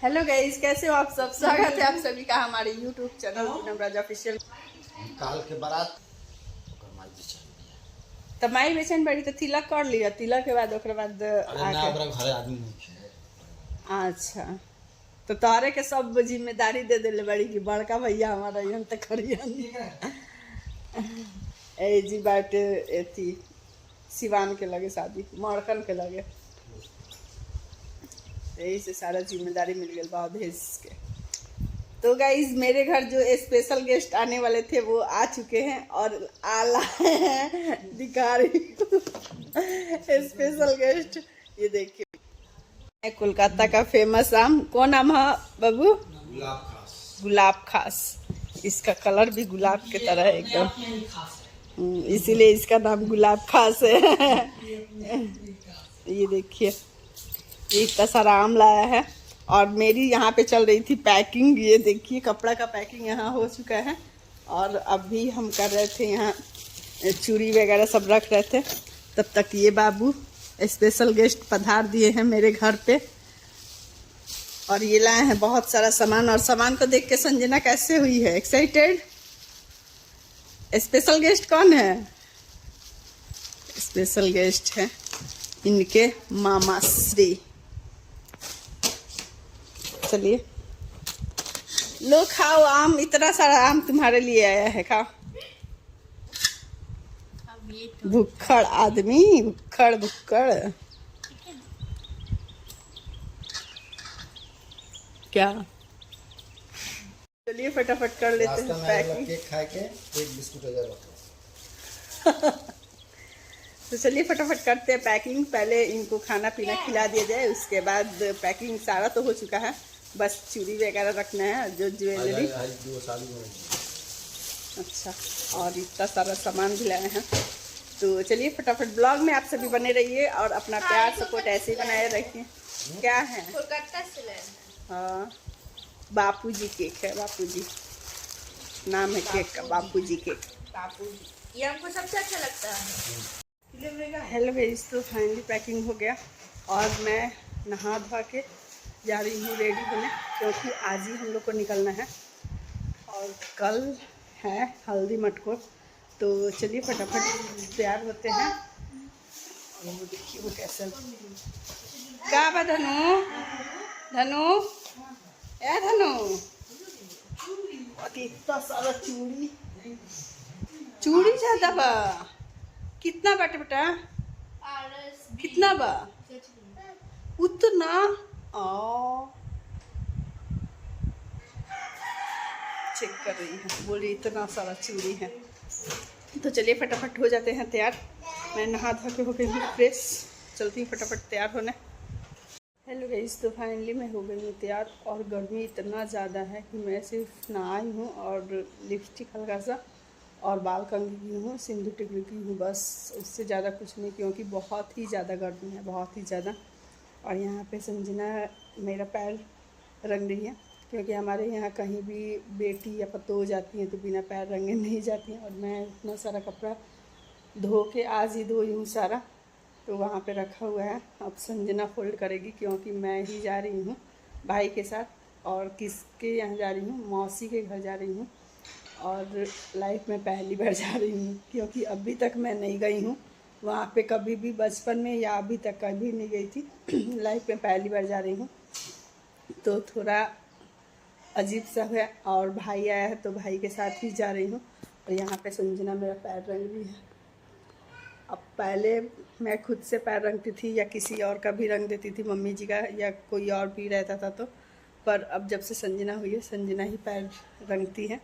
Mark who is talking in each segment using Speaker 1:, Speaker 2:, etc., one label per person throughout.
Speaker 1: Hello guys, कैसे हो आप सब। स्वागत है आप सभी का हमारे यूट्यूब चैनल पूनम ऑफिशियल।
Speaker 2: काल के बारात
Speaker 1: तो माई बेचन बड़ी तो तिलक कर लिया, तिलक के बाद ओकरे बाद
Speaker 2: आके घरे आदमी नहीं।
Speaker 1: अच्छा, तो तारे के सब जिम्मेदारी दे देले बड़ी की बड़का भैया हमारा यहाँ तक करियन ए जी बाटे एथी सिवान के लगे शादी मड़कन के लगे, यही से सारा जिम्मेदारी मिल गया बा भेज के। तो गाइज मेरे घर जो स्पेशल गेस्ट आने वाले थे वो आ चुके हैं और आला है दिखा रही स्पेशल गेस्ट। ये देखिए कोलकाता का फेमस आम, कौन आम है बाबू?
Speaker 2: गुलाब खास।
Speaker 1: गुलाब खास। इसका कलर भी गुलाब के तरह है एकदम, इसीलिए इसका नाम गुलाब खास है। ये देखिए ये इतना सारा आम लाया है और मेरी यहाँ पे चल रही थी पैकिंग। ये देखिए कपड़ा का पैकिंग यहाँ हो चुका है और अभी हम कर रहे थे यहाँ चूड़ी वगैरह सब रख रहे थे, तब तक ये बाबू स्पेशल गेस्ट पधार दिए हैं मेरे घर पे और ये लाए हैं बहुत सारा सामान। और सामान को देख के संजना कैसे हुई है, एक्साइटेड। स्पेशल गेस्ट कौन है? स्पेशल गेस्ट है इनके मामा श्री। चलिए लो खाओ आम, इतना सारा आम तुम्हारे लिए आया है, खाओ। भुक्खड़ आदमी, भुक्खड़ भुक्खड़ क्या। चलिए फटाफट कर लेते हैं पैकिंग।
Speaker 2: केक खा के एक बिस्कुट
Speaker 1: तो चलिए फटाफट करते हैं पैकिंग। पहले इनको खाना पीना खिला दिया जाए, उसके बाद पैकिंग सारा तो हो चुका है, बस चूड़ी वगैरह रखना है जो ज्वेलरी। अच्छा, और इतना सारा सामान भी लाए हैं। तो चलिए फटाफट ब्लॉग में आप सभी बने रहिए और अपना प्यार सपोर्ट ऐसे ही बनाए रखिए। क्या है?
Speaker 3: कोलकाता से लाए हैं।
Speaker 1: हाँ, बापूजी केक है, बापूजी नाम है केक का, बापूजी केक।
Speaker 3: बापूजी, ये हमको सबसे अच्छा लगता है।
Speaker 1: हेलो गाइस, तो फाइनली पैकिंग हो गया और मैं नहा धो के जा रही हूँ रेडी होने, क्योंकि आज ही हम लोग को निकलना है और कल है हल्दी मटकोर। तो चलिए फटाफट तैयार होते हैं। और वो देखिए वो कैसे क्या बा धनु, धनु ए धनु, इतना सारा चूड़ी, चूड़ी ज़्यादा बा। कितना बाटे बेटा, कितना बा? उतना चेक कर रही है, बोल रही इतना सारा चूड़ी है। तो चलिए फटाफट हो जाते हैं तैयार। मैं नहा धो के हो गई हूँ फ्रेश, चलती हूँ फटाफट तैयार होने। हेलो गाइस, तो फाइनली मैं हो गई हूँ तैयार और गर्मी इतना ज़्यादा है कि मैं सिर्फ नहाई हूँ और लिपस्टिक हल्का सा और बाल कंघी की हूँ, सिंदूर टिकली की हूँ, बस उससे ज़्यादा कुछ नहीं, क्योंकि बहुत ही ज़्यादा गर्मी है, बहुत ही ज़्यादा। और यहाँ पे संजना मेरा पैर रंग रही है, क्योंकि हमारे यहाँ कहीं भी बेटी या पतोह जाती हैं तो बिना पैर रंगे नहीं जाती हैं। और मैं इतना सारा कपड़ा धो के आज ही धोई हूँ सारा, तो वहाँ पे रखा हुआ है। अब संजना फोल्ड करेगी, क्योंकि मैं ही जा रही हूँ भाई के साथ। और किसके यहाँ जा रही हूँ? मौसी के घर जा रही हूँ और लाइफ में पहली बार जा रही हूँ, क्योंकि अभी तक मैं नहीं गई हूँ वहाँ पे, कभी भी बचपन में या अभी तक कभी नहीं गई थी। लाइफ में पहली बार जा रही हूँ, तो थोड़ा अजीब सा है। और भाई आया है तो भाई के साथ ही जा रही हूँ। और यहाँ पे संजना मेरा पैर रंग रही है। अब पहले मैं खुद से पैर रंगती थी या किसी और का भी रंग देती थी, मम्मी जी का या कोई और भी रहता था तो, पर अब जब से संजना हुई है संजना ही पैर रंगती है।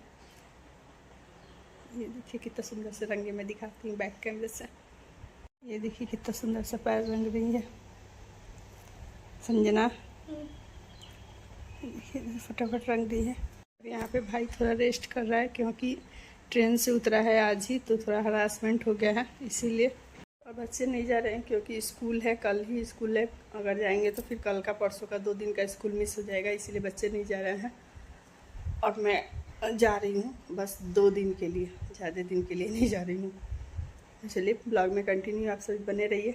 Speaker 1: ये देखिए कितना सुंदर से रंगे, मैं दिखाती हूँ बैक कैमरे से। ये देखिए कितना सुंदर सा पैर रंग रही है संजना, फटाफट रंग दी है। यहाँ पे भाई थोड़ा रेस्ट कर रहा है, क्योंकि ट्रेन से उतरा है आज ही, तो थोड़ा हरासमेंट हो गया है इसीलिए। और बच्चे नहीं जा रहे हैं क्योंकि स्कूल है, कल ही स्कूल है। अगर जाएंगे तो फिर कल का परसों का 2 दिन का स्कूल मिस हो जाएगा, इसीलिए बच्चे नहीं जा रहे हैं। और मैं जा रही हूँ बस 2 दिन के लिए, ज़्यादा दिन के लिए नहीं जा रही हूँ। चलिए ब्लॉग में कंटिन्यू आप सभी बने रहिए।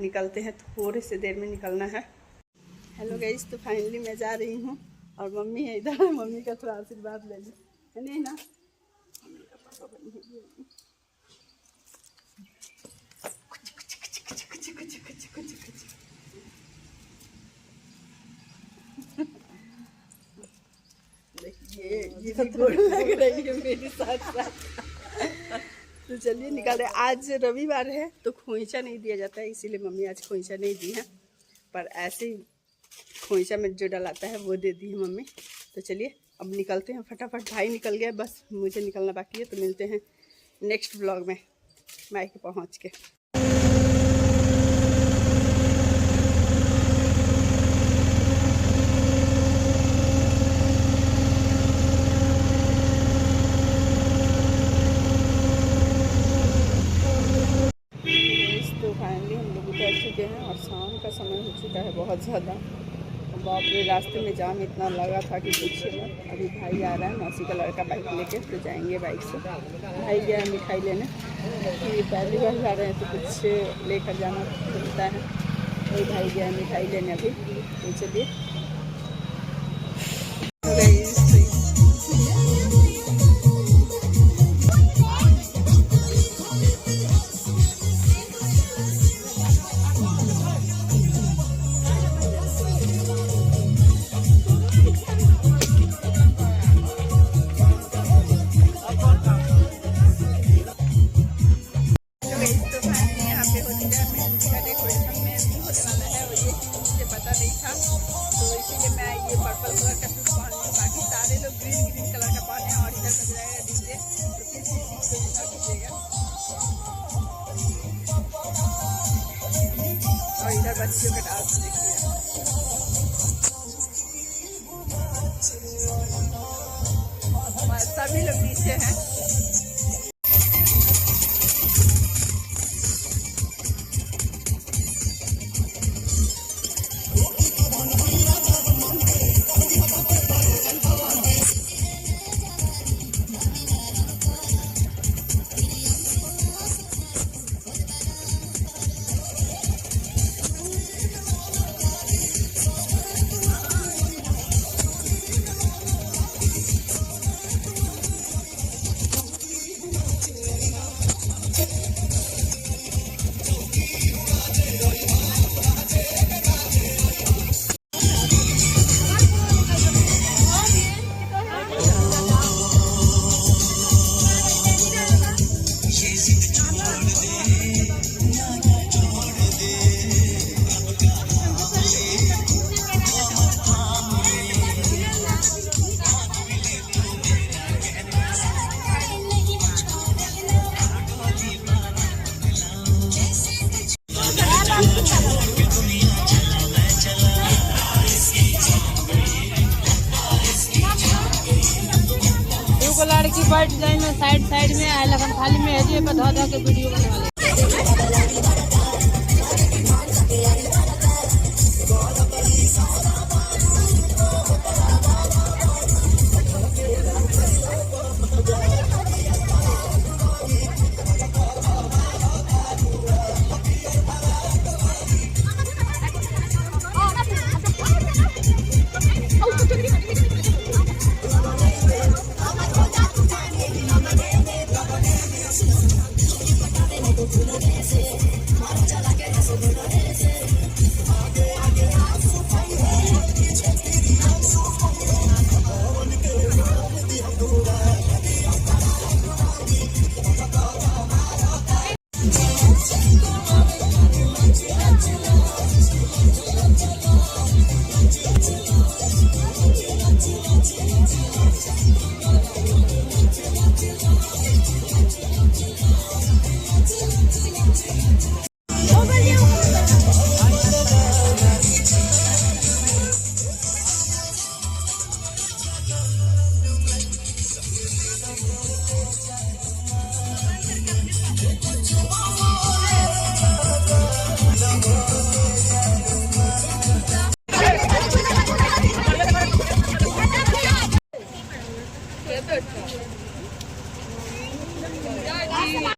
Speaker 1: निकलते हैं, थोड़े से देर में निकलना है। हेलो गाइस, तो फाइनली मैं जा रही हूँ और मम्मी है इधर। मम्मी का थोड़ा आशीर्वाद ले ली, है नहीं ना? मम्मी का पापा बनी है। ये तो थोड़ा लग रही है मेरे साथ साथ। तो चलिए निकाले। आज रविवार है तो खोइंचा नहीं दिया जाता है, इसीलिए मम्मी आज खोइंचा नहीं दी है, पर ऐसे ही खोइंचा में जो डलाता है वो दे दी है मम्मी। तो चलिए अब निकलते हैं फटाफट। भाई निकल गया, बस मुझे निकलना बाकी है। तो मिलते हैं नेक्स्ट व्लॉग में मायके पहुँच के। फाइनली हम लोग उतर चुके हैं और शाम का समय हो चुका है बहुत ज़्यादा। बाप रे, रास्ते में जाम इतना लगा था कि पूछिए मत। अभी भाई आ रहा है मौसी का लड़का बाइक लेके, तो जाएंगे बाइक से। भाई गया है मिठाई लेने, कि पहली बार जा रहे हैं तो कुछ लेकर जाना पड़ता है। वही भाई गया है मिठाई लेने अभी। तो चलिए बच्चों का डांस देखिए। सभी लोग पीछे हैं।
Speaker 4: लड़की बैठ जाए में साइड में आए लगन खाली में है पर धो धो के वीडियो बना ले।
Speaker 3: Oh,